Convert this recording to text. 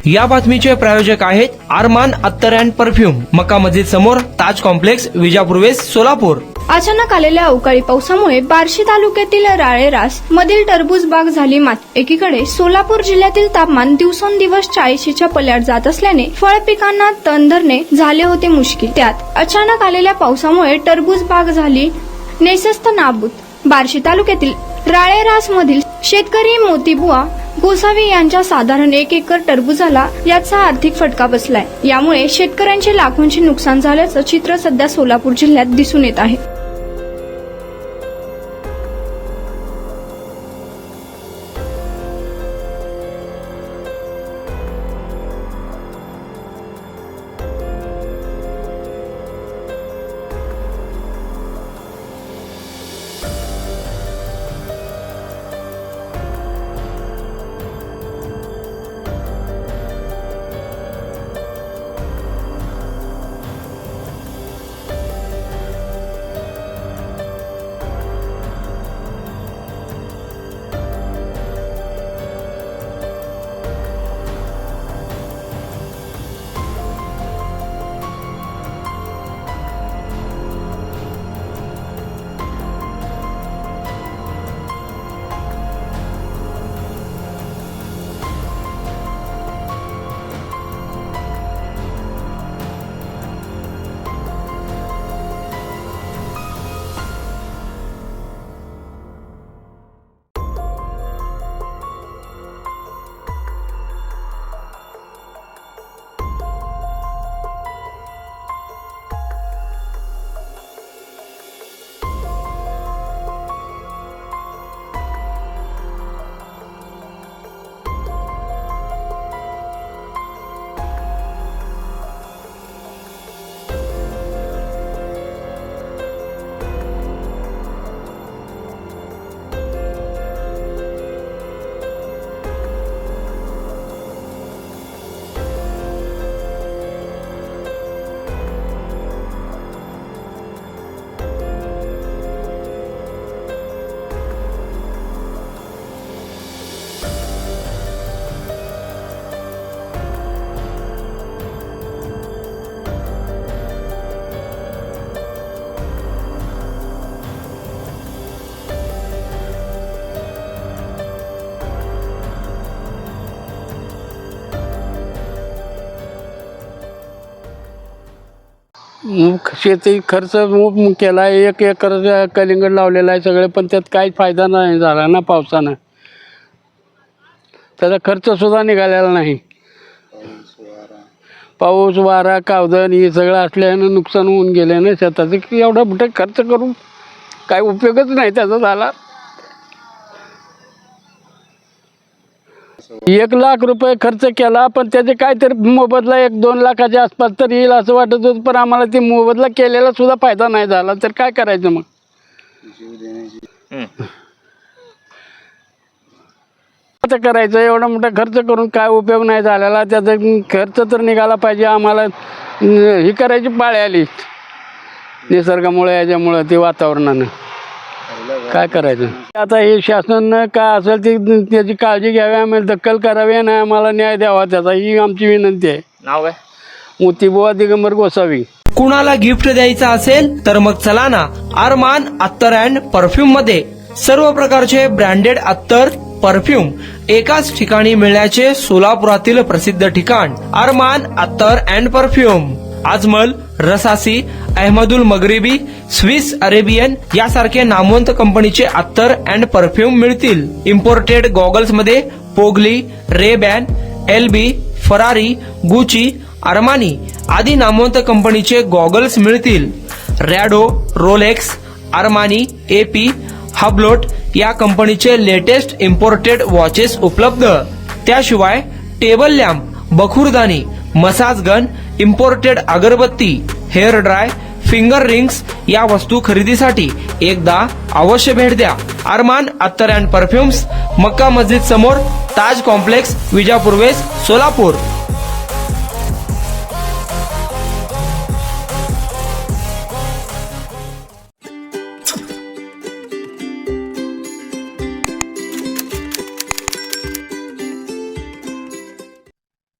या बातमीचे प्रायोजक आहेत अरमान अत्तर अँड परफ्यूम, मक्का मस्जिद समोर, ताज कॉम्प्लेक्स, विजापूर वेस्ट, सोलापूर. अचानक आलेल्या अवकाळी पावसामुळे बार्शी तालुक्यातील राळेरास मधील टरबूज बाग झाली मात. एकीकडे सोलापूर जिल्ह्यातील तापमान दिवसेंदिवस 40च्या पल्याड जात असल्याने फळ पिकांना तण धरणे झाले होते मुश्किल. त्यात अचानक आलेल्या पावसामुळे टरबूज बाग झाली नेसस्त नाबूद. बार्शी तालुक्यातील राळेरास मधील शेतकरी मोतीबुवा गोसावी यांच्या साधारण 1 एकर टरबूजाला याचा आर्थिक फटका बसलाय. यामुळे शेतकऱ्यांचे लाखोंचे नुकसान झाल्याचं चित्र सध्या सोलापूर जिल्ह्यात दिसून येत आहे. शेती खर्च केला, 1 एकर कलिंगड लावलेला आहे सगळे, पण त्यात काही फायदा नाही झाला ना पावसानं. त्याचा खर्च सुद्धा निघालेला नाही. पाऊस वारा कावदन हे सगळं असल्यानं नुकसान होऊन गेले ना शेताचं, की एवढा मोठा खर्च करून काय उपयोगच नाही त्याचा झाला. 1 लाख रुपये खर्च केला, पण त्याचे काहीतरी मोबदला 1-2 लाखाच्या आसपास तर येईल असं वाटत होतं, पण आम्हाला ते मोबदला केलेला सुद्धा फायदा नाही झाला. तर काय करायचं मग? आता करायचं, एवढा मोठा खर्च करून काय उपयोग नाही झालेला. त्याचा खर्च तर निघाला पाहिजे. आम्हाला ही करायची पाळी आली निसर्गामुळे, याच्यामुळं ते वातावरणानं. काय करायचं आता? हे शासन काय असेल ते त्याची काळजी घ्यावी, आम्हाला दखल करावी आणि आम्हाला न्याय द्यावा त्याचा, ही आमची विनंती आहे. नाव काय? मोतीबुवा दिगंबर गोसावी. कुणाला गिफ्ट द्यायचं असेल तर मग चला ना अरमान अत्तर अँड परफ्यूम मध्ये. सर्व प्रकारचे ब्रँडेड अत्तर परफ्यूम एकाच ठिकाणी मिळण्याचे सोलापुरातील प्रसिद्ध ठिकाण अरमान अत्तर and perfume. Ajmal, Rasasi, Ahmed Al Maghribi, Swiss Arabian यासारखे नामवंत कंपनीचे अत्तर अँड परफ्यूम मिळतील. इम्पोर्टेड गॉगल्स मध्ये पोगली, RayBan, LB, Ferrari, Gucci, Armani आदी नामवंत कंपनीचे गॉगल्स मिळतील. Rado, Rolex, Armani, AP, Hublot या कंपनीचे लेटेस्ट इम्पोर्टेड वॉचेस उपलब्ध. त्याशिवाय टेबल लॅम्प, बखुरदानी, मसाज गन, इम्पोर्टेड अगरबत्ती, हेअर ड्राय, फिंगर रिंग्स या वस्तू खरेदीसाठी एकदा अवश्य भेट द्या. अरमान अत्तर अँड परफ्यूम्स, मक्का मस्जिद समोर, ताज कॉम्प्लेक्स, विजापूर वेस्ट, सोलापूर.